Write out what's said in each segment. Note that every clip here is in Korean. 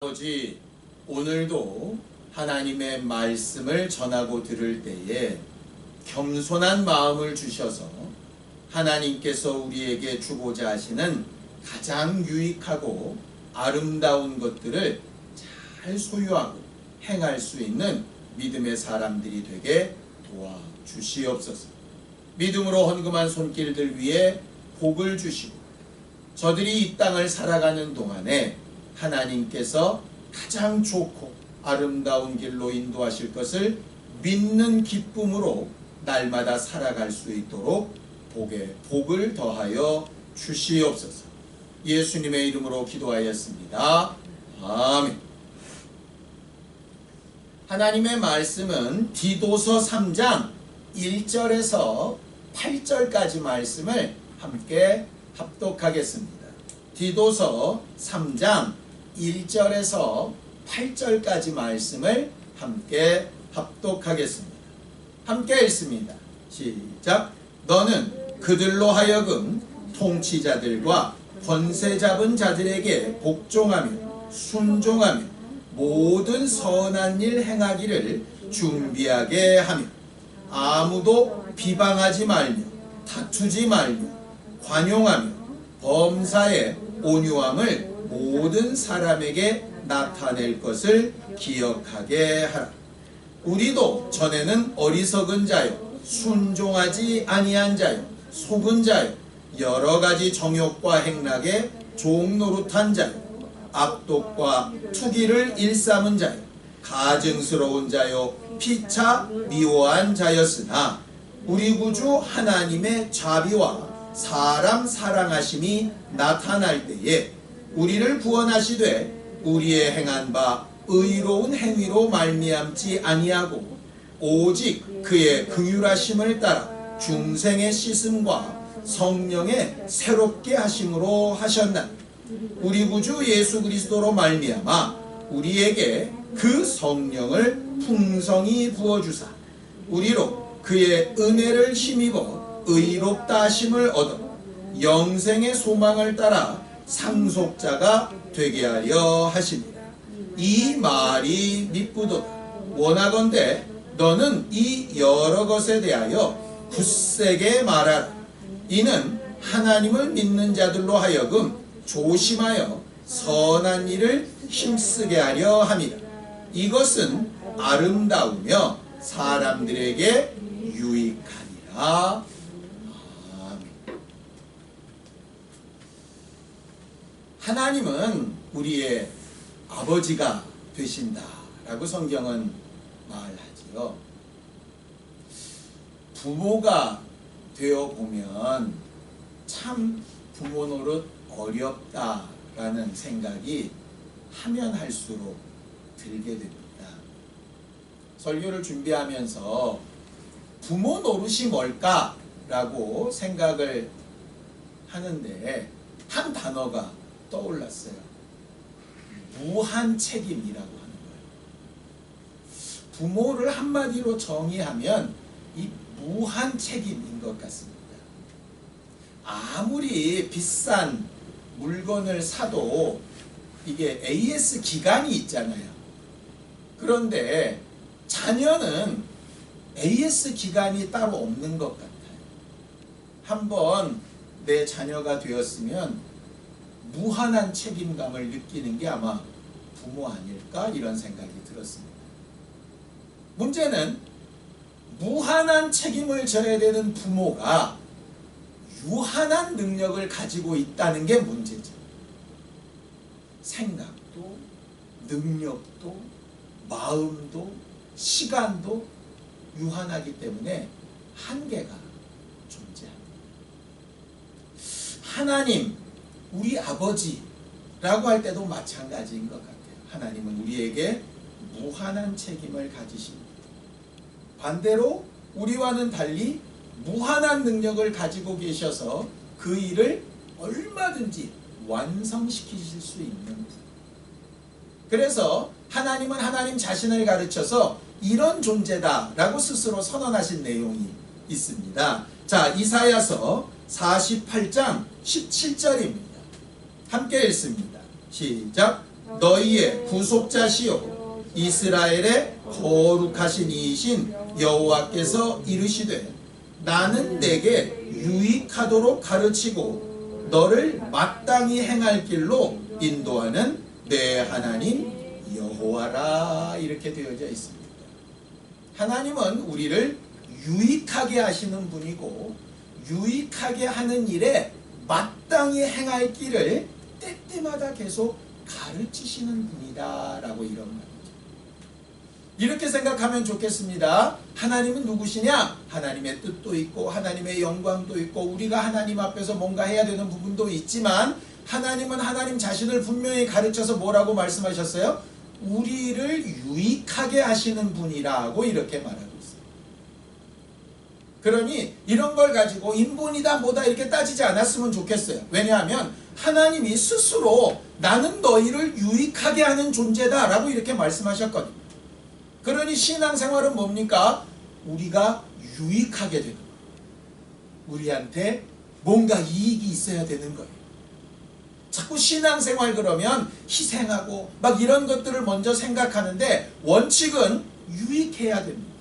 아버지, 오늘도 하나님의 말씀을 전하고 들을 때에 겸손한 마음을 주셔서 하나님께서 우리에게 주고자 하시는 가장 유익하고 아름다운 것들을 잘 소유하고 행할 수 있는 믿음의 사람들이 되게 도와주시옵소서. 믿음으로 헌금한 손길들 위에 복을 주시고 저들이 이 땅을 살아가는 동안에 하나님께서 가장 좋고 아름다운 길로 인도하실 것을 믿는 기쁨으로 날마다 살아갈 수 있도록 복을 더하여 주시옵소서. 예수님의 이름으로 기도하였습니다. 아멘. 하나님의 말씀은 디도서 3장 1절에서 8절까지 말씀을 함께 합독하겠습니다. 디도서 3장 1절에서 8절까지 말씀을 함께 합독하겠습니다. 함께 읽습니다. 시작. 너는 그들로 하여금 통치자들과 권세 잡은 자들에게 복종하며 순종하며 모든 선한 일 행하기를 준비하게 하며 아무도 비방하지 말며 다투지 말며 관용하며 범사에 온유함을 모든 사람에게 나타낼 것을 기억하게 하라. 우리도 전에는 어리석은 자요 순종하지 아니한 자요 속은 자요 여러 가지 정욕과 행락에 종노릇한 자요 악독과 투기를 일삼은 자요 가증스러운 자요 피차 미워한 자였으나 우리 구주 하나님의 자비와 사람 사랑하심이 나타날 때에 우리를 구원하시되 우리의 행한 바 의로운 행위로 말미암지 아니하고 오직 그의 긍휼하심을 따라 중생의 씻음과 성령의 새롭게 하심으로 하셨나니 우리 구주 예수 그리스도로 말미암아 우리에게 그 성령을 풍성히 부어주사 우리로 그의 은혜를 힘입어 의롭다 하심을 얻어 영생의 소망을 따라 상속자가 되게 하려 하십니다. 이 말이 미쁘도다. 원하건대 너는 이 여러 것에 대하여 굳세게 말하라. 이는 하나님을 믿는 자들로 하여금 조심하여 선한 일을 힘쓰게 하려 함이라. 이것은 아름다우며 사람들에게 유익하니라. 하나님은 우리의 아버지가 되신다라고 성경은 말하지요. 부모가 되어 보면 참 부모 노릇 어렵다라는 생각이 하면 할수록 들게 됩니다. 설교를 준비하면서 부모 노릇이 뭘까라고 생각을 하는데 한 단어가 떠올랐어요. 무한 책임이라고 하는 거예요. 부모를 한마디로 정의하면 이 무한 책임인 것 같습니다. 아무리 비싼 물건을 사도 이게 AS 기간이 있잖아요. 그런데 자녀는 AS 기간이 따로 없는 것 같아요. 한번 내 자녀가 되었으면 무한한 책임감을 느끼는 게 아마 부모 아닐까 이런 생각이 들었습니다. 문제는 무한한 책임을 져야 되는 부모가 유한한 능력을 가지고 있다는 게 문제죠. 생각도 능력도 마음도 시간도 유한하기 때문에 한계가 존재합니다. 하나님 우리 아버지라고 할 때도 마찬가지인 것 같아요. 하나님은 우리에게 무한한 책임을 가지십니다. 반대로 우리와는 달리 무한한 능력을 가지고 계셔서 그 일을 얼마든지 완성시키실 수 있는 분. 그래서 하나님은 하나님 자신을 가르쳐서 이런 존재다라고 스스로 선언하신 내용이 있습니다. 자, 이사야서 48장 17절입니다. 함께 읽습니다. 시작. 너희의 구속자시요 이스라엘의 거룩하신 이이신 여호와께서 이르시되 나는 내게 유익하도록 가르치고 너를 마땅히 행할 길로 인도하는 내 하나님 여호와라. 이렇게 되어져 있습니다. 하나님은 우리를 유익하게 하시는 분이고 유익하게 하는 일에 마땅히 행할 길을 때때마다 계속 가르치시는 분이다 라고 이런 말이죠. 이렇게 생각하면 좋겠습니다. 하나님은 누구시냐? 하나님의 뜻도 있고 하나님의 영광도 있고 우리가 하나님 앞에서 뭔가 해야 되는 부분도 있지만 하나님은 하나님 자신을 분명히 가르쳐서 뭐라고 말씀하셨어요? 우리를 유익하게 하시는 분이라고 이렇게 말하고 있어요. 그러니 이런 걸 가지고 인본이다 뭐다 이렇게 따지지 않았으면 좋겠어요. 왜냐하면 하나님이 스스로 나는 너희를 유익하게 하는 존재다 라고 이렇게 말씀하셨거든요. 그러니 신앙생활은 뭡니까? 우리가 유익하게 되는 거예요. 우리한테 뭔가 이익이 있어야 되는 거예요. 자꾸 신앙생활 그러면 희생하고 막 이런 것들을 먼저 생각하는데 원칙은 유익해야 됩니다.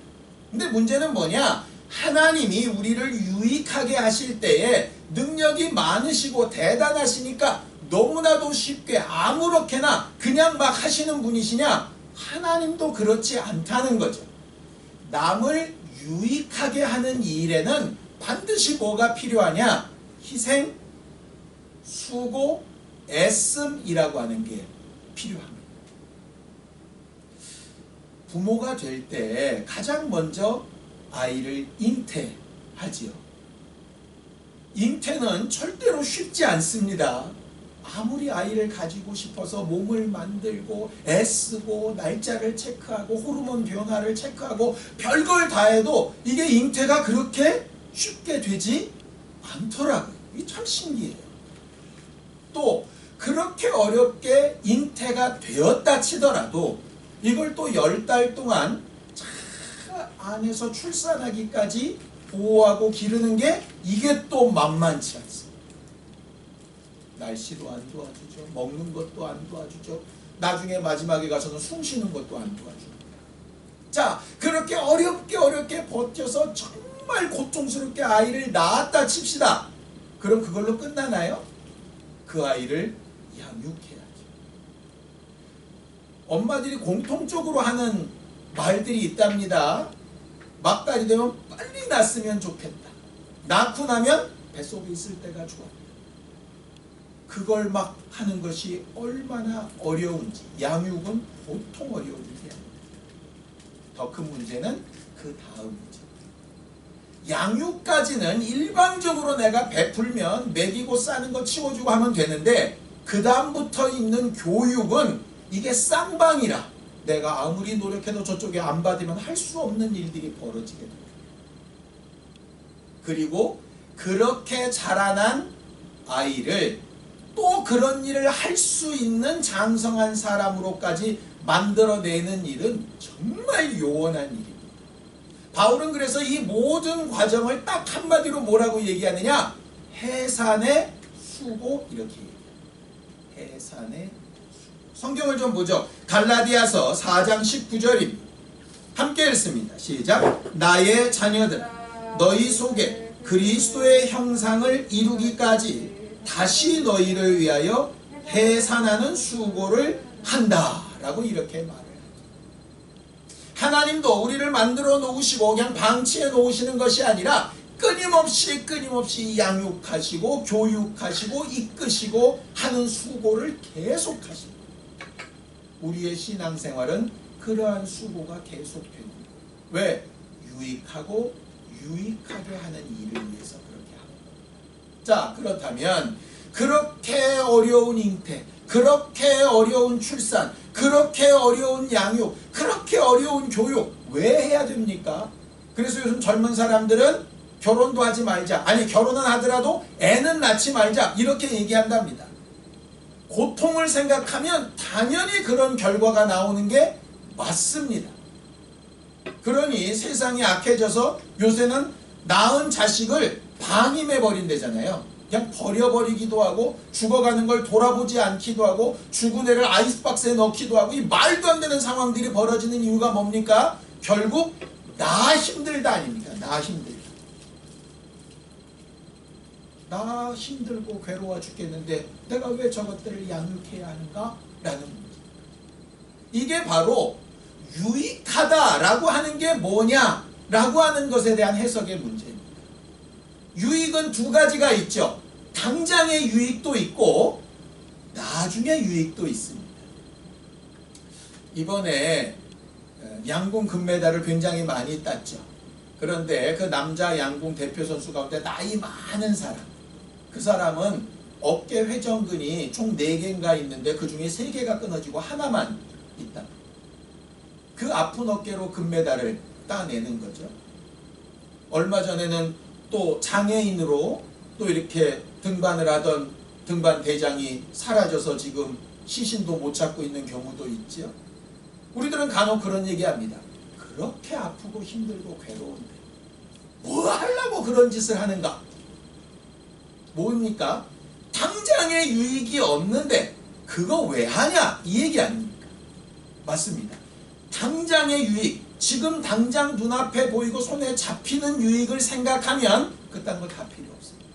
근데 문제는 뭐냐? 하나님이 우리를 유익하게 하실 때에 능력이 많으시고 대단하시니까 너무나도 쉽게 아무렇게나 그냥 막 하시는 분이시냐? 하나님도 그렇지 않다는 거죠. 남을 유익하게 하는 일에는 반드시 뭐가 필요하냐? 희생, 수고, 애씀이라고 하는 게 필요합니다. 부모가 될 때 가장 먼저 아이를 잉태하지요. 잉태는 절대로 쉽지 않습니다. 아무리 아이를 가지고 싶어서 몸을 만들고 애쓰고 날짜를 체크하고 호르몬 변화를 체크하고 별걸 다 해도 이게 잉태가 그렇게 쉽게 되지 않더라고요. 이게 참 신기해요. 또 그렇게 어렵게 잉태가 되었다 치더라도 이걸 또 10달 동안 차 안에서 출산하기까지 보호하고 기르는 게 이게 또 만만치 않습니다. 날씨도 안 도와주죠. 먹는 것도 안 도와주죠. 나중에 마지막에 가서는 숨 쉬는 것도 안 도와줍니다. 자, 그렇게 어렵게 버텨서 정말 고통스럽게 아이를 낳았다 칩시다. 그럼 그걸로 끝나나요? 그 아이를 양육해야죠. 엄마들이 공통적으로 하는 말들이 있답니다. 막달이 되면 빨리 낳았으면 좋겠다. 낳고 나면 뱃속에 있을 때가 좋아. 그걸 막 하는 것이 얼마나 어려운지, 양육은 보통 어려운 일이 아닙니다. 더 큰 문제는 그 다음이죠. 양육까지는 일방적으로 내가 베풀면 먹이고 싸는 거 치워주고 하면 되는데 그 다음부터 있는 교육은 이게 쌍방이라 내가 아무리 노력해도 저쪽에 안 받으면 할 수 없는 일들이 벌어지게 됩니다. 그리고 그렇게 자라난 아이를 또 그런 일을 할 수 있는 장성한 사람으로까지 만들어내는 일은 정말 요원한 일입니다. 바울은 그래서 이 모든 과정을 딱 한마디로 뭐라고 얘기하느냐? 해산의 수고 이렇게 얘기해요. 해산의 수고. 성경을 좀 보죠. 갈라디아서 4장 19절입니다. 함께 읽습니다. 시작. 나의 자녀들 너희 속에 그리스도의 형상을 이루기까지 다시 너희를 위하여 해산하는 수고를 한다 라고 이렇게 말을 하죠. 하나님도 우리를 만들어 놓으시고 그냥 방치해 놓으시는 것이 아니라 끊임없이 양육하시고 교육하시고 이끄시고 하는 수고를 계속 하십니다. 우리의 신앙생활은 그러한 수고가 계속됩니다. 왜? 유익하고 유익하게 하는 일을 위해서 그렇게 합니다. 자, 그렇다면 그렇게 어려운 잉태, 그렇게 어려운 출산, 그렇게 어려운 양육, 그렇게 어려운 교육 왜 해야 됩니까? 그래서 요즘 젊은 사람들은 결혼도 하지 말자, 아니 결혼은 하더라도 애는 낳지 말자 이렇게 얘기한답니다. 고통을 생각하면 당연히 그런 결과가 나오는 게 맞습니다. 그러니 세상이 악해져서 요새는 낳은 자식을 방임해 버린대잖아요. 그냥 버려버리기도 하고 죽어가는 걸 돌아보지 않기도 하고 죽은 애를 아이스박스에 넣기도 하고 이 말도 안 되는 상황들이 벌어지는 이유가 뭡니까? 결국 나 힘들다 아닙니까? 나 힘들다. 나 힘들고 괴로워 죽겠는데 내가 왜 저것들을 양육해야 하는가? 라는 문제. 이게 바로 유익하다라고 하는 게 뭐냐라고 하는 것에 대한 해석의 문제입니다. 유익은 두 가지가 있죠. 당장의 유익도 있고 나중에 유익도 있습니다. 이번에 양궁 금메달을 굉장히 많이 땄죠. 그런데 그 남자 양궁 대표 선수 가운데 나이 많은 사람, 그 사람은 어깨 회전근이 총 4개인가 있는데 그 중에 3개가 끊어지고 하나만 있다. 그 아픈 어깨로 금메달을 따내는 거죠. 얼마 전에는 또 장애인으로 또 이렇게 등반을 하던 등반 대장이 사라져서 지금 시신도 못 찾고 있는 경우도 있죠. 우리들은 간혹 그런 얘기합니다. 그렇게 아프고 힘들고 괴로운데 뭐 하려고 그런 짓을 하는가? 뭡니까? 당장의 유익이 없는데 그거 왜 하냐? 이 얘기 아닙니까? 맞습니다. 당장의 유익, 지금 당장 눈앞에 보이고 손에 잡히는 유익을 생각하면 그딴 거 다 필요 없습니다.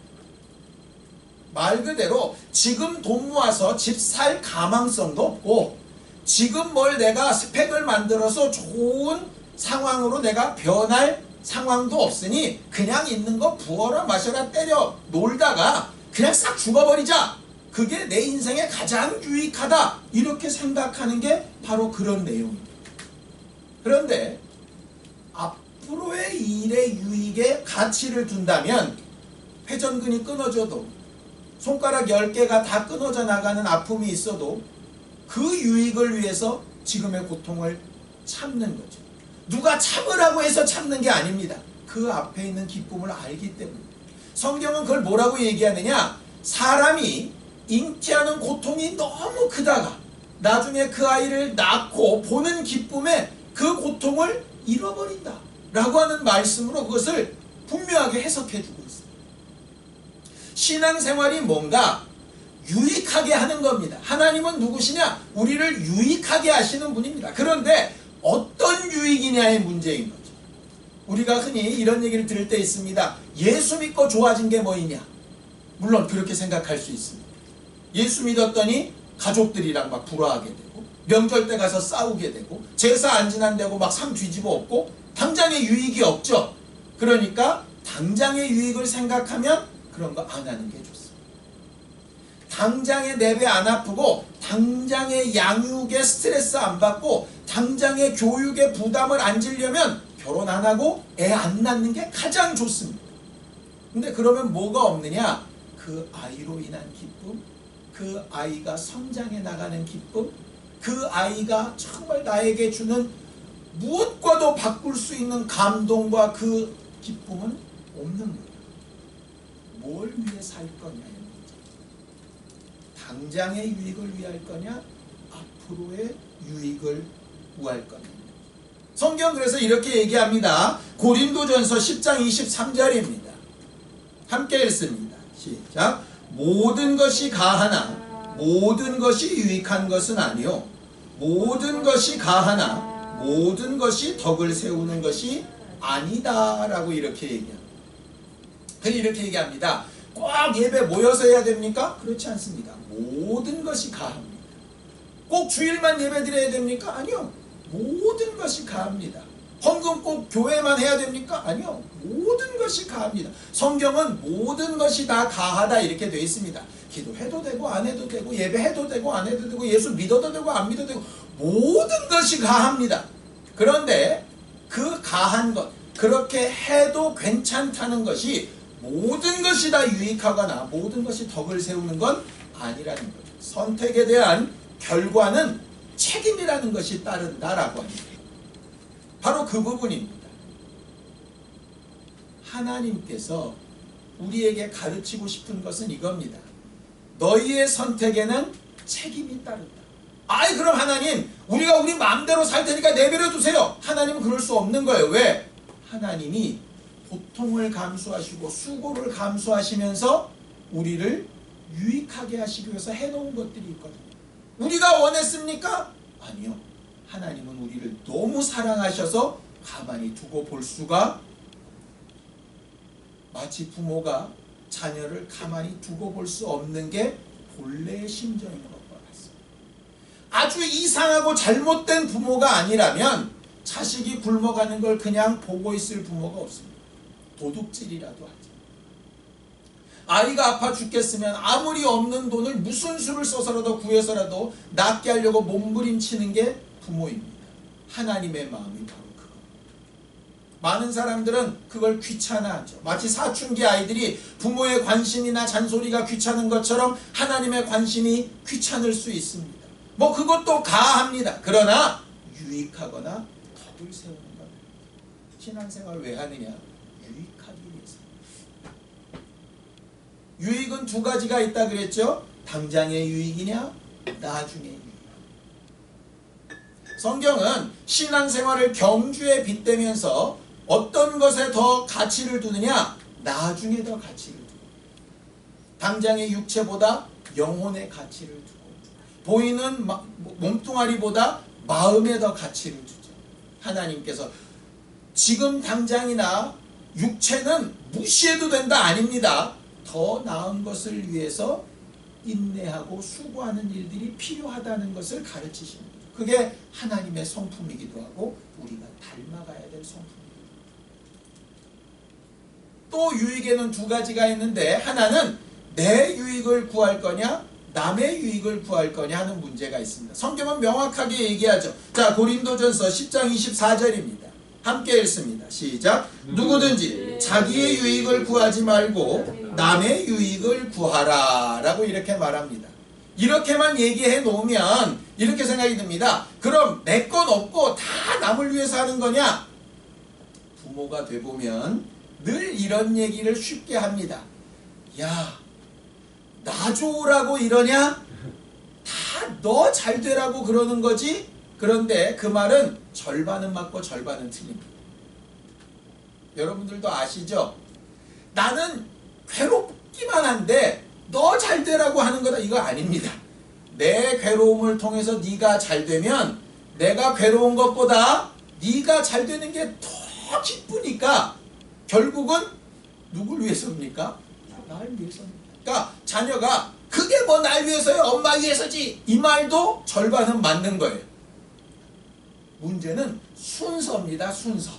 말 그대로 지금 돈 모아서 집 살 가망성도 없고 지금 뭘 내가 스펙을 만들어서 좋은 상황으로 내가 변할 상황도 없으니 그냥 있는 거 부어라 마셔라 때려 놀다가 그냥 싹 죽어버리자. 그게 내 인생에 가장 유익하다. 이렇게 생각하는 게 바로 그런 내용입니다. 그런데 앞으로의 일의 유익에 가치를 둔다면 회전근이 끊어져도 손가락 10개가 다 끊어져 나가는 아픔이 있어도 그 유익을 위해서 지금의 고통을 참는 거죠. 누가 참으라고 해서 참는 게 아닙니다. 그 앞에 있는 기쁨을 알기 때문에. 성경은 그걸 뭐라고 얘기하느냐? 사람이 잉태하는 고통이 너무 크다가 나중에 그 아이를 낳고 보는 기쁨에 그 고통을 잃어버린다 라고 하는 말씀으로 그것을 분명하게 해석해 주고 있습니다. 신앙생활이 뭔가 유익하게 하는 겁니다. 하나님은 누구시냐? 우리를 유익하게 하시는 분입니다. 그런데 어떤 유익이냐의 문제인 거죠. 우리가 흔히 이런 얘기를 들을 때 있습니다. 예수 믿고 좋아진 게 뭐이냐? 물론 그렇게 생각할 수 있습니다. 예수 믿었더니 가족들이랑 막 불화하게 되고 명절 때 가서 싸우게 되고 제사 안 지난다고 막 상 뒤집어 엎고 당장의 유익이 없죠. 그러니까 당장의 유익을 생각하면 그런 거 안 하는 게 좋습니다. 당장의 내배 안 아프고 당장의 양육에 스트레스 안 받고 당장의 교육에 부담을 안 지려면 결혼 안 하고 애 안 낳는 게 가장 좋습니다. 근데 그러면 뭐가 없느냐? 그 아이로 인한 기쁨, 그 아이가 성장해 나가는 기쁨, 그 아이가 정말 나에게 주는 무엇과도 바꿀 수 있는 감동과 그 기쁨은 없는 거예요. 뭘 위해 살 거냐의 문제. 당장의 유익을 위할 거냐, 앞으로의 유익을 구할 거냐. 성경 그래서 이렇게 얘기합니다. 고린도전서 10장 23절입니다. 함께 읽습니다. 시작. 모든 것이 가하나 모든 것이 유익한 것은 아니요 모든 것이 가하나 모든 것이 덕을 세우는 것이 아니다 라고 이렇게 얘기합니다. 이렇게 얘기합니다. 꼭 예배 모여서 해야 됩니까? 그렇지 않습니다. 모든 것이 가합니다. 꼭 주일만 예배 드려야 됩니까? 아니요. 모든 것이 가합니다. 헌금 꼭 교회만 해야 됩니까? 아니요. 모든 것이 가합니다. 성경은 모든 것이 다 가하다 이렇게 되어 있습니다. 기도해도 되고 안 해도 되고 예배해도 되고 안 해도 되고 예수 믿어도 되고 안 믿어도 되고 모든 것이 가합니다. 그런데 그 가한 것, 그렇게 해도 괜찮다는 것이 모든 것이 다 유익하거나 모든 것이 덕을 세우는 건 아니라는 거죠. 선택에 대한 결과는 책임이라는 것이 따른다라고 합니다. 바로 그 부분입니다. 하나님께서 우리에게 가르치고 싶은 것은 이겁니다. 너희의 선택에는 책임이 따른다. 아이 그럼 하나님 우리가 우리 마음대로 살 테니까 내버려 두세요. 하나님은 그럴 수 없는 거예요. 왜? 하나님이 고통을 감수하시고 수고를 감수하시면서 우리를 유익하게 하시기 위해서 해놓은 것들이 있거든요. 우리가 원했습니까? 아니요. 하나님은 우리를 너무 사랑하셔서 가만히 두고 볼 수가, 마치 부모가 자녀를 가만히 두고 볼 수 없는 게 본래의 심정인 것과 같습니다. 아주 이상하고 잘못된 부모가 아니라면 자식이 굶어가는 걸 그냥 보고 있을 부모가 없습니다. 도둑질이라도 하죠. 아이가 아파 죽겠으면 아무리 없는 돈을 무슨 수를 써서라도 구해서라도 낫게 하려고 몸부림치는 게 부모입니다. 하나님의 마음이 바로 그거. 많은 사람들은 그걸 귀찮아하죠. 마치 사춘기 아이들이 부모의 관심이나 잔소리가 귀찮은 것처럼 하나님의 관심이 귀찮을 수 있습니다. 뭐 그것도 가합니다. 그러나 유익하거나 덕을 세우는 겁니다. 신앙생활 왜 하느냐? 유익하기 위해서. 유익은 두 가지가 있다 그랬죠? 당장의 유익이냐? 나중의 유익. 성경은 신앙생활을 경주에 빗대면서 어떤 것에 더 가치를 두느냐? 나중에 더 가치를 두고, 당장의 육체보다 영혼의 가치를 두고, 보이는 몸뚱아리보다 마음에 더 가치를 두죠. 하나님께서 지금 당장이나 육체는 무시해도 된다 아닙니다. 더 나은 것을 위해서 인내하고 수고하는 일들이 필요하다는 것을 가르치십니다. 그게 하나님의 성품이기도 하고 우리가 닮아가야 될 성품입니다. 또 유익에는 두 가지가 있는데, 하나는 내 유익을 구할 거냐 남의 유익을 구할 거냐 하는 문제가 있습니다. 성경은 명확하게 얘기하죠. 자, 고린도전서 10장 24절입니다. 함께 읽습니다. 시작. 누구든지 자기의 유익을 구하지 말고 남의 유익을 구하라 라고 이렇게 말합니다. 이렇게만 얘기해 놓으면 이렇게 생각이 듭니다. 그럼 내 건 없고 다 남을 위해서 하는 거냐? 부모가 돼보면 늘 이런 얘기를 쉽게 합니다. 야, 나 좋으라고 이러냐? 다 너 잘 되라고 그러는 거지? 그런데 그 말은 절반은 맞고 절반은 틀립니다. 여러분들도 아시죠? 나는 괴롭기만 한데 너 잘 되라고 하는 거다, 이거 아닙니다. 내 괴로움을 통해서 네가 잘 되면 내가 괴로운 것보다 네가 잘 되는 게 더 기쁘니까 결국은 누굴 위해서입니까? 날 위해서입니다. 그러니까 자녀가 그게 뭐 날 위해서요? 엄마 위해서지. 이 말도 절반은 맞는 거예요. 문제는 순서입니다. 순서.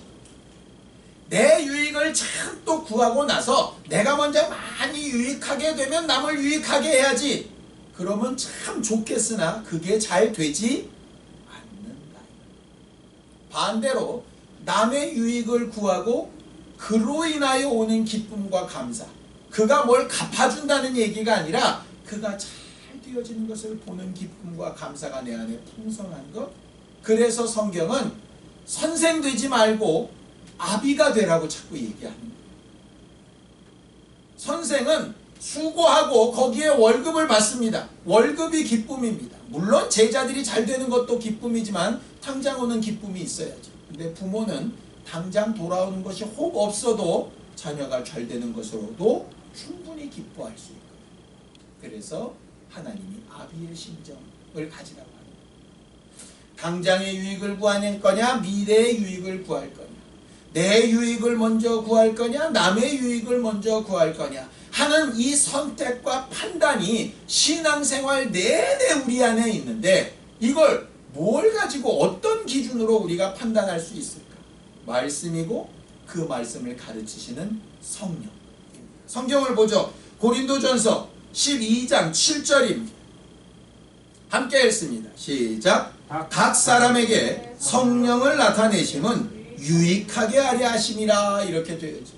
내 유익을 참또 구하고 나서 내가 먼저 많이 유익하게 되면 남을 유익하게 해야지. 그러면 참 좋겠으나 그게 잘 되지 않는다. 반대로 남의 유익을 구하고 그로 인하여 오는 기쁨과 감사, 그가 뭘 갚아준다는 얘기가 아니라 그가 잘 되어지는 것을 보는 기쁨과 감사가 내 안에 풍성한 것. 그래서 성경은 선생 되지 말고 아비가 되라고 자꾸 얘기합니다. 선생은 수고하고 거기에 월급을 받습니다. 월급이 기쁨입니다. 물론 제자들이 잘 되는 것도 기쁨이지만 당장 오는 기쁨이 있어야죠. 근데 부모는 당장 돌아오는 것이 혹 없어도 자녀가 잘 되는 것으로도 충분히 기뻐할 수 있거든요. 그래서 하나님이 아비의 심정을 가지라고 합니다. 당장의 유익을 구하는 거냐, 미래의 유익을 구할 거냐, 내 유익을 먼저 구할 거냐, 남의 유익을 먼저 구할 거냐 하는 이 선택과 판단이 신앙생활 내내 우리 안에 있는데, 이걸 뭘 가지고 어떤 기준으로 우리가 판단할 수 있을까? 말씀이고 그 말씀을 가르치시는 성령. 성경을 보죠. 고린도전서 12장 7절입니다. 함께 읽습니다. 시작. 각 사람에게 성령을 나타내심은 유익하게 하려 하심이라. 이렇게 되어 있죠.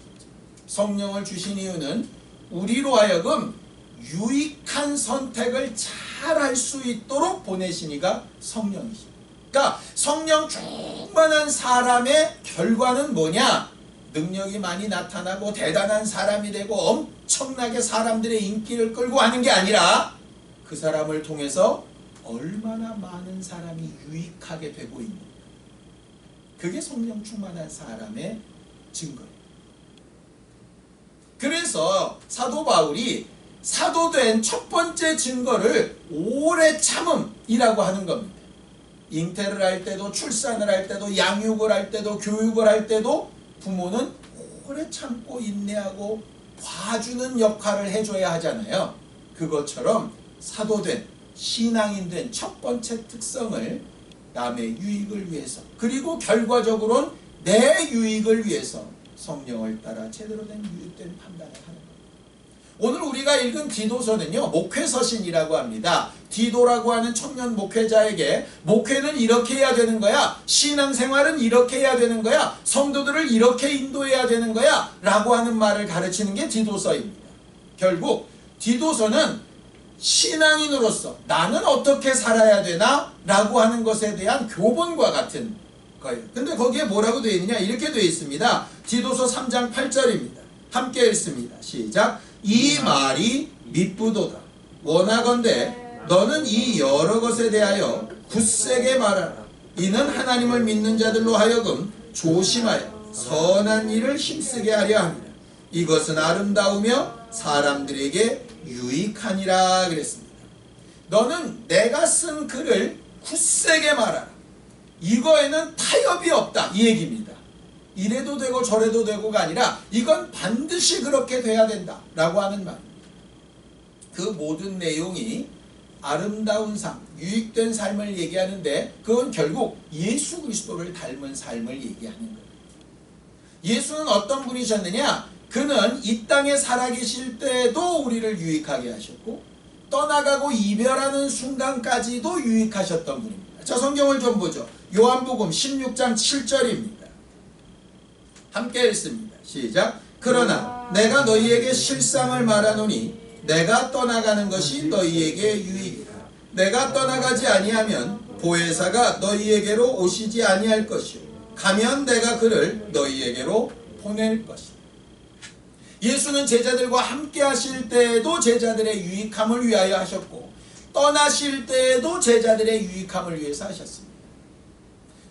성령을 주신 이유는 우리로 하여금 유익한 선택을 잘 할 수 있도록 보내신 이가 성령이십니다. 그러니까 성령 충만한 사람의 결과는 뭐냐? 능력이 많이 나타나고 대단한 사람이 되고 엄청나게 사람들의 인기를 끌고 하는 게 아니라 그 사람을 통해서 얼마나 많은 사람이 유익하게 되고 있는가. 그게 성령 충만한 사람의 증거예요. 그래서 사도 바울이 사도된 첫 번째 증거를 오래 참음이라고 하는 겁니다. 잉태를 할 때도, 출산을 할 때도, 양육을 할 때도, 교육을 할 때도 부모는 오래 참고 인내하고 봐주는 역할을 해줘야 하잖아요. 그것처럼 사도된, 신앙인 된 첫 번째 특성을 남의 유익을 위해서, 그리고 결과적으로는 내 유익을 위해서 성령을 따라 제대로 된 유익된 판단을 하는 겁니다. 오늘 우리가 읽은 디도서는요, 목회서신이라고 합니다. 디도라고 하는 청년 목회자에게 목회는 이렇게 해야 되는 거야, 신앙생활은 이렇게 해야 되는 거야, 성도들을 이렇게 인도해야 되는 거야 라고 하는 말을 가르치는 게 디도서입니다. 결국 디도서는 신앙인으로서 나는 어떻게 살아야 되나 라고 하는 것에 대한 교본과 같은 거예요. 근데 거기에 뭐라고 되어 있느냐, 이렇게 되어 있습니다. 디도서 3장 8절입니다. 함께 읽습니다. 시작. 이 말이 미쁘도다. 원하건대 너는 이 여러 것에 대하여 굳세게 말하라. 이는 하나님을 믿는 자들로 하여금 조심하여 선한 일을 힘쓰게 하려 합니다. 이것은 아름다우며 사람들에게 유익하니라 그랬습니다. 너는 내가 쓴 글을 굳세게 말하라. 이거에는 타협이 없다 이 얘기입니다. 이래도 되고 저래도 되고가 아니라 이건 반드시 그렇게 돼야 된다 라고 하는 말입니다. 그 모든 내용이 아름다운 삶, 유익된 삶을 얘기하는데 그건 결국 예수 그리스도를 닮은 삶을 얘기하는 거예요. 예수는 어떤 분이셨느냐? 그는 이 땅에 살아계실 때도 우리를 유익하게 하셨고 떠나가고 이별하는 순간까지도 유익하셨던 분입니다. 자, 성경을 좀 보죠. 요한복음 16장 7절입니다. 함께 읽습니다. 시작. 그러나 내가 너희에게 실상을 말하노니 내가 떠나가는 것이 너희에게 유익이라. 내가 떠나가지 아니하면 보혜사가 너희에게로 오시지 아니할 것이요 가면 내가 그를 너희에게로 보낼 것이다. 예수는 제자들과 함께 하실 때에도 제자들의 유익함을 위하여 하셨고 떠나실 때에도 제자들의 유익함을 위해서 하셨습니다.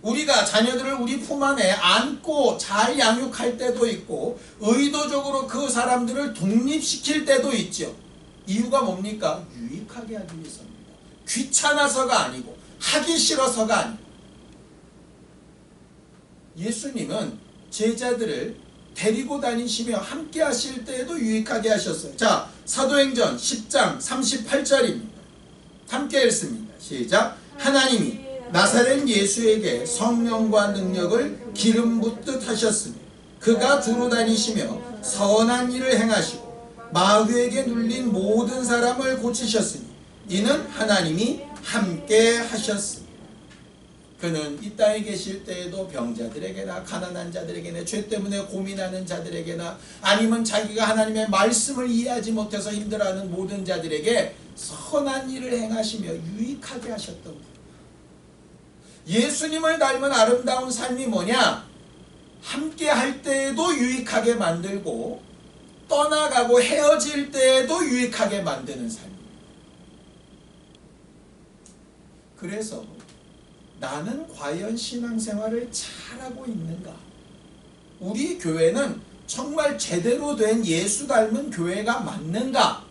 우리가 자녀들을 우리 품 안에 안고 잘 양육할 때도 있고 의도적으로 그 사람들을 독립시킬 때도 있죠. 이유가 뭡니까? 유익하게 하기 위해서입니다. 귀찮아서가 아니고 하기 싫어서가 아니고. 예수님은 제자들을 데리고 다니시며 함께 하실 때에도 유익하게 하셨어요. 자, 사도행전 10장 38절입니다. 함께 읽습니다. 시작. 하나님이 나사렛 예수에게 성령과 능력을 기름 붓듯 하셨으니 그가 두루 다니시며 선한 일을 행하시고 마귀에게 눌린 모든 사람을 고치셨으니 이는 하나님이 함께 하셨습니다. 그는 이 땅에 계실 때에도 병자들에게나 가난한 자들에게나 죄 때문에 고민하는 자들에게나 아니면 자기가 하나님의 말씀을 이해하지 못해서 힘들어하는 모든 자들에게 선한 일을 행하시며 유익하게 하셨던 분. 예수님을 닮은 아름다운 삶이 뭐냐? 함께 할 때에도 유익하게 만들고 떠나가고 헤어질 때에도 유익하게 만드는 삶입니다. 그래서 나는 과연 신앙생활을 잘하고 있는가? 우리 교회는 정말 제대로 된 예수 닮은 교회가 맞는가?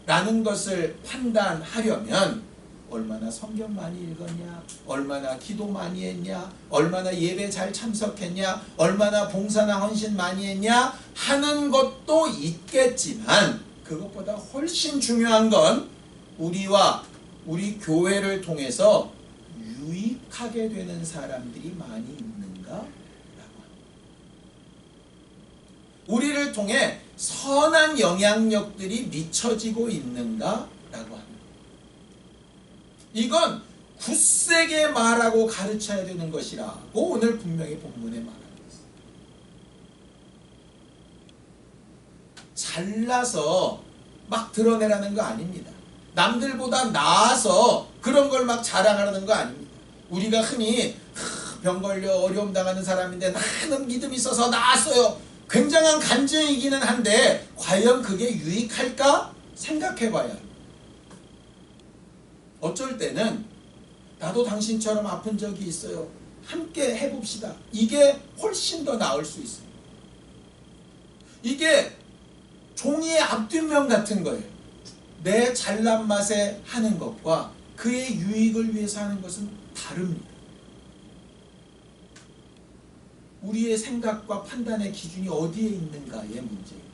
라는 것을 판단하려면 얼마나 성경 많이 읽었냐, 얼마나 기도 많이 했냐, 얼마나 예배 잘 참석했냐, 얼마나 봉사나 헌신 많이 했냐 하는 것도 있겠지만 그것보다 훨씬 중요한 건 우리와 우리 교회를 통해서 유익하게 되는 사람들이 많이 있는가? 라고 합니다. 우리를 통해 선한 영향력들이 미쳐지고 있는가? 라고 합니다. 이건 굳세게 말하고 가르쳐야 되는 것이라고 오늘 분명히 본문에 말하고 있습니다. 잘나서 막 드러내라는 거 아닙니다. 남들보다 나아서 그런 걸 막 자랑하는 거 아닙니다. 우리가 흔히 병 걸려 어려움 당하는 사람인데 나는 믿음이 있어서 나았어요. 굉장한 간증이기는 한데 과연 그게 유익할까? 생각해 봐야 합니다. 어쩔 때는 나도 당신처럼 아픈 적이 있어요. 함께 해봅시다. 이게 훨씬 더 나을 수 있습니다. 이게 종이의 앞뒷면 같은 거예요. 내 잘난 맛에 하는 것과 그의 유익을 위해서 하는 것은 다릅니다. 우리의 생각과 판단의 기준이 어디에 있는가의 문제입니다.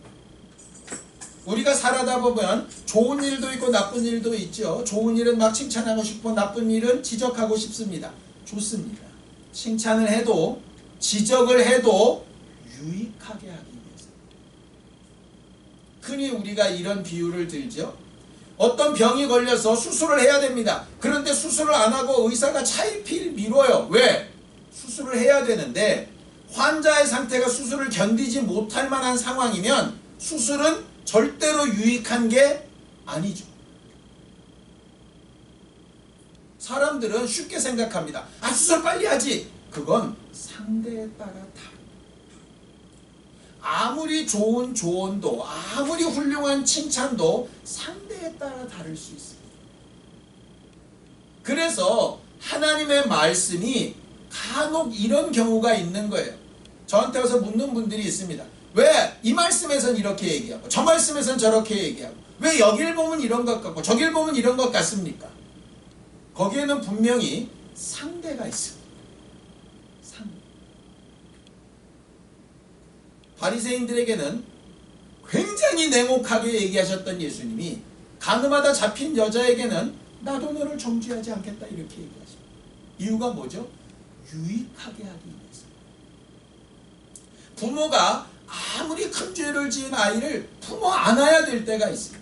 우리가 살아다 보면 좋은 일도 있고 나쁜 일도 있죠. 좋은 일은 막 칭찬하고 싶고 나쁜 일은 지적하고 싶습니다. 좋습니다. 칭찬을 해도 지적을 해도 유익하게 하기 위해서. 흔히 우리가 이런 비유를 들죠. 어떤 병이 걸려서 수술을 해야 됩니다. 그런데 수술을 안 하고 의사가 차일피일 미뤄요. 왜? 수술을 해야 되는데 환자의 상태가 수술을 견디지 못할 만한 상황이면 수술은 절대로 유익한 게 아니죠. 사람들은 쉽게 생각합니다. 아, 수술 빨리 하지. 그건 상대에 따라 다릅니다. 아무리 좋은 조언도 아무리 훌륭한 칭찬도 상대에 따라 다를 수 있습니다. 그래서 하나님의 말씀이 간혹 이런 경우가 있는 거예요. 저한테 와서 묻는 분들이 있습니다. 왜 이 말씀에선 이렇게 얘기하고 저 말씀에선 저렇게 얘기하고 왜 여길 보면 이런 것 같고 저길 보면 이런 것 같습니까? 거기에는 분명히 상대가 있습니다. 상대. 바리새인들에게는 굉장히 냉혹하게 얘기하셨던 예수님이 가늠하다 잡힌 여자에게는 나도 너를 정죄하지 않겠다 이렇게 얘기하십니다. 이유가 뭐죠? 유익하게 하기 위해서. 부모가 아무리 큰 죄를 지은 아이를 품어 안아야 될 때가 있습니다.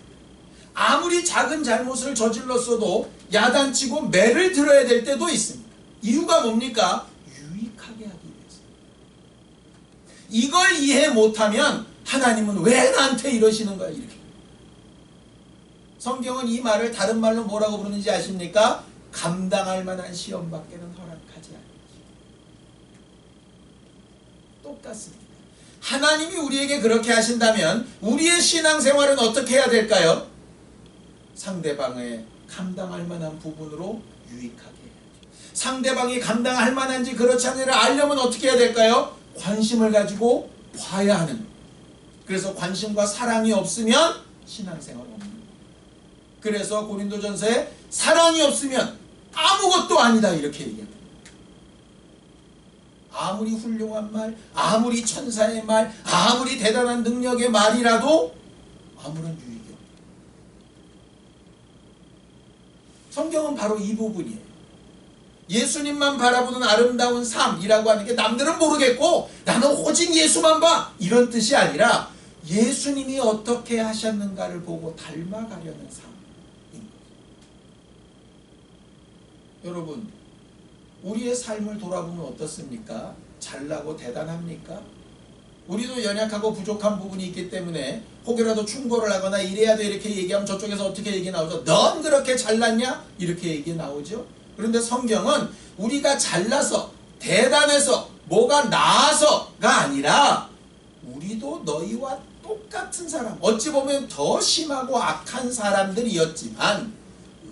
아무리 작은 잘못을 저질렀어도 야단치고 매를 들어야 될 때도 있습니다. 이유가 뭡니까? 유익하게 하기 위해서. 이걸 이해 못하면 하나님은 왜 나한테 이러시는 거야? 이렇게. 성경은 이 말을 다른 말로 뭐라고 부르는지 아십니까? 감당할 만한 시험밖에는 허락하지 않지. 똑같습니다. 하나님이 우리에게 그렇게 하신다면 우리의 신앙생활은 어떻게 해야 될까요? 상대방의 감당할 만한 부분으로 유익하게 해야죠. 상대방이 감당할 만한지 그렇지 않은지를 알려면 어떻게 해야 될까요? 관심을 가지고 봐야 하는 거예요. 그래서 관심과 사랑이 없으면 신앙생활 없는 거예요. 그래서 고린도전서에 사랑이 없으면 아무것도 아니다 이렇게 얘기합니다. 아무리 훌륭한 말, 아무리 천사의 말, 아무리 대단한 능력의 말이라도 아무런 유익이 없다. 성경은 바로 이 부분이에요. 예수님만 바라보는 아름다운 삶이라고 하는 게 남들은 모르겠고 나는 오직 예수만 봐 이런 뜻이 아니라 예수님이 어떻게 하셨는가를 보고 닮아가려는 삶인 거죠. 여러분, 우리의 삶을 돌아보면 어떻습니까? 잘나고 대단합니까? 우리도 연약하고 부족한 부분이 있기 때문에 혹여라도 충고를 하거나 이래야 돼 이렇게 얘기하면 저쪽에서 어떻게 얘기 나오죠? 넌 그렇게 잘났냐? 이렇게 얘기 나오죠. 그런데 성경은 우리가 잘나서 대단해서 뭐가 나아서가 아니라 우리도 너희와 똑같은 사람, 어찌 보면 더 심하고 악한 사람들이었지만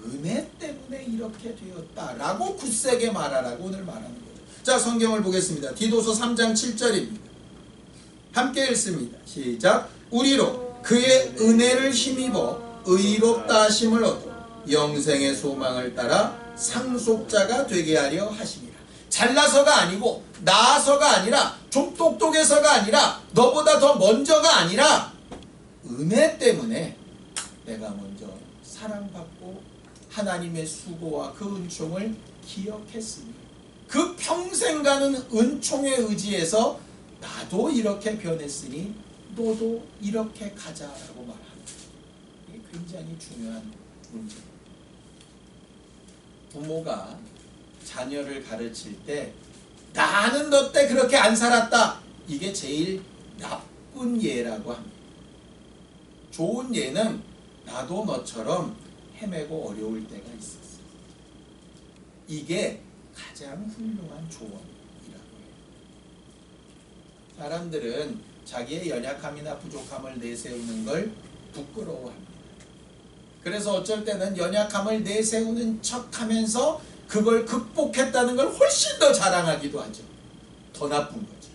은혜 때문에 이렇게 되었다라고 굳세게 말하라고 오늘 말하는 거죠. 자, 성경을 보겠습니다. 디도서 3장 7절입니다. 함께 읽습니다. 시작. 우리로 그의 은혜를 힘입어 의롭다 하심을 얻어 영생의 소망을 따라 상속자가 되게 하려 하심이라. 잘나서가 아니고 나아서가 아니라 좀 똑똑해서가 아니라 너보다 더 먼저가 아니라 은혜 때문에 내가 먼저 사랑받고 하나님의 수고와 그 은총을 기억했으니 그 평생 가는 은총에 의지해서 나도 이렇게 변했으니 너도 이렇게 가자라고 말합니다. 이게 굉장히 중요한 문제입니다. 부모가 자녀를 가르칠 때 나는 너 때 그렇게 안 살았다. 이게 제일 나쁜 예라고 합니다. 좋은 예는 나도 너처럼 헤매고 어려울 때가 있었어. 이게 가장 훌륭한 조언이라고 해요. 사람들은 자기의 연약함이나 부족함을 내세우는 걸 부끄러워합니다. 그래서 어쩔 때는 연약함을 내세우는 척하면서 그걸 극복했다는 걸 훨씬 더 자랑하기도 하죠. 더 나쁜 거죠.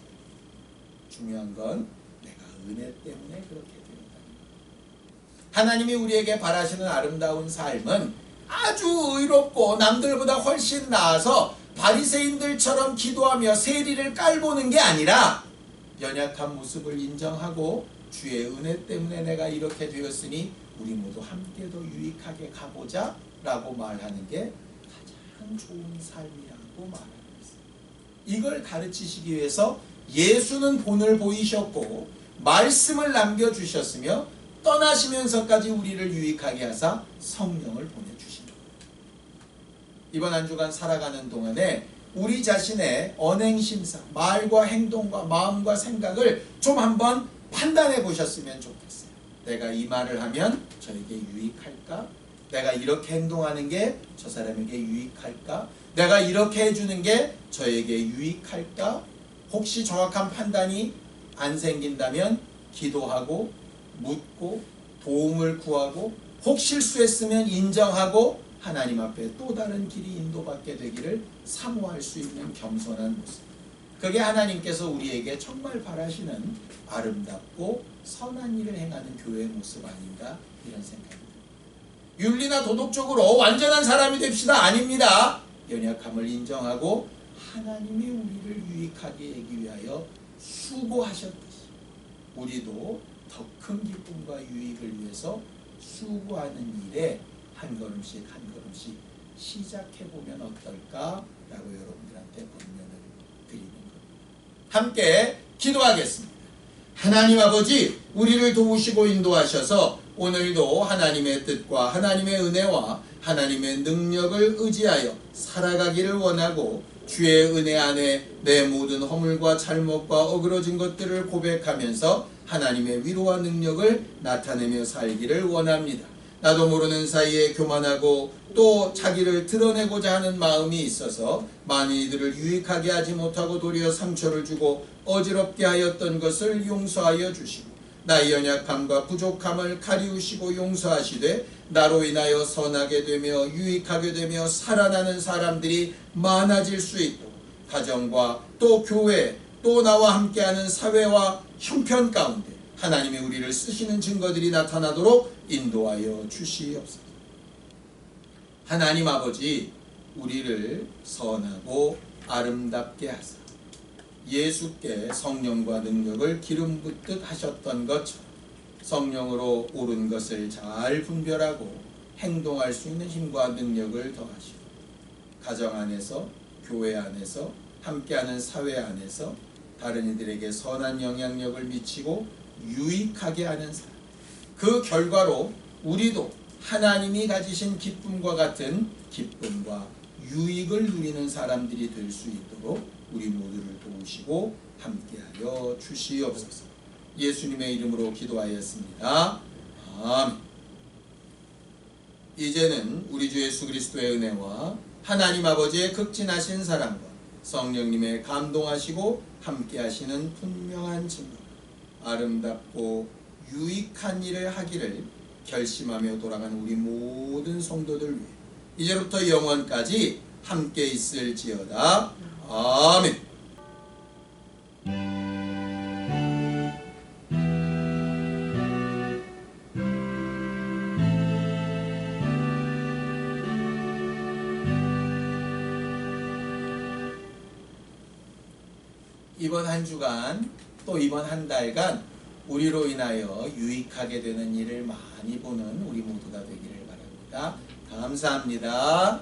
중요한 건 내가 은혜 때문에 그렇게 되었다는 거예요. 하나님이 우리에게 바라시는 아름다운 삶은 아주 의롭고 남들보다 훨씬 나아서 바리새인들처럼 기도하며 세리를 깔보는 게 아니라 연약한 모습을 인정하고 주의 은혜 때문에 내가 이렇게 되었으니 우리 모두 함께 더 유익하게 가보자 라고 말하는 게 가장 좋은 삶이라고 말하는 것입니다. 이걸 가르치시기 위해서 예수는 본을 보이셨고 말씀을 남겨주셨으며 떠나시면서까지 우리를 유익하게 하사 성령을 보내주십니다. 이번 한 주간 살아가는 동안에 우리 자신의 언행심사, 말과 행동과 마음과 생각을 좀 한번 판단해 보셨으면 좋겠어요. 내가 이 말을 하면 저에게 유익할까? 내가 이렇게 행동하는 게 저 사람에게 유익할까? 내가 이렇게 해주는 게 저에게 유익할까? 혹시 정확한 판단이 안 생긴다면 기도하고 묻고 도움을 구하고 혹 실수했으면 인정하고 하나님 앞에 또 다른 길이 인도받게 되기를 사모할 수 있는 겸손한 모습. 그게 하나님께서 우리에게 정말 바라시는 아름답고 선한 일을 행하는 교회의 모습 아닌가 이런 생각입니다. 윤리나 도덕적으로 완전한 사람이 됩시다. 아닙니다. 연약함을 인정하고 하나님이 우리를 유익하게 하기 위하여 수고하셨듯이 우리도 더 큰 기쁨과 유익을 위해서 수고하는 일에 한 걸음씩 한 걸음씩 시작해보면 어떨까라고 여러분들한테 권면을 드리는 겁니다. 함께 기도하겠습니다. 하나님 아버지, 우리를 도우시고 인도하셔서 오늘도 하나님의 뜻과 하나님의 은혜와 하나님의 능력을 의지하여 살아가기를 원하고 주의 은혜 안에 내 모든 허물과 잘못과 어그러진 것들을 고백하면서 하나님의 위로와 능력을 나타내며 살기를 원합니다. 나도 모르는 사이에 교만하고 또 자기를 드러내고자 하는 마음이 있어서 많은 이들을 유익하게 하지 못하고 도리어 상처를 주고 어지럽게 하였던 것을 용서하여 주시고 나의 연약함과 부족함을 가리우시고 용서하시되 나로 인하여 선하게 되며 유익하게 되며 살아나는 사람들이 많아질 수 있도록 가정과 또 교회 또 나와 함께하는 사회와 형편 가운데 하나님이 우리를 쓰시는 증거들이 나타나도록 인도하여 주시옵소서. 하나님 아버지, 우리를 선하고 아름답게 하사 예수께 성령과 능력을 기름 붓듯 하셨던 것처럼 성령으로 옳은 것을 잘 분별하고 행동할 수 있는 힘과 능력을 더하시고 가정 안에서 교회 안에서 함께하는 사회 안에서 다른 이들에게 선한 영향력을 미치고 유익하게 하는 사람, 그 결과로 우리도 하나님이 가지신 기쁨과 같은 기쁨과 유익을 누리는 사람들이 될 수 있도록 우리 모두를 도우시고 함께하여 주시옵소서. 예수님의 이름으로 기도하였습니다. 아멘. 이제는 우리 주 예수 그리스도의 은혜와 하나님 아버지의 극진하신 사랑과 성령님의 감동하시고 함께하시는 분명한 증거, 아름답고 유익한 일을 하기를 결심하며 돌아가는 우리 모든 성도들 위해 이제부터 영원까지 함께 있을지어다. 아멘. 이번 한 주간 또 이번 한 달간 우리로 인하여 유익하게 되는 일을 많이 보는 우리 모두가 되기를 바랍니다. 감사합니다.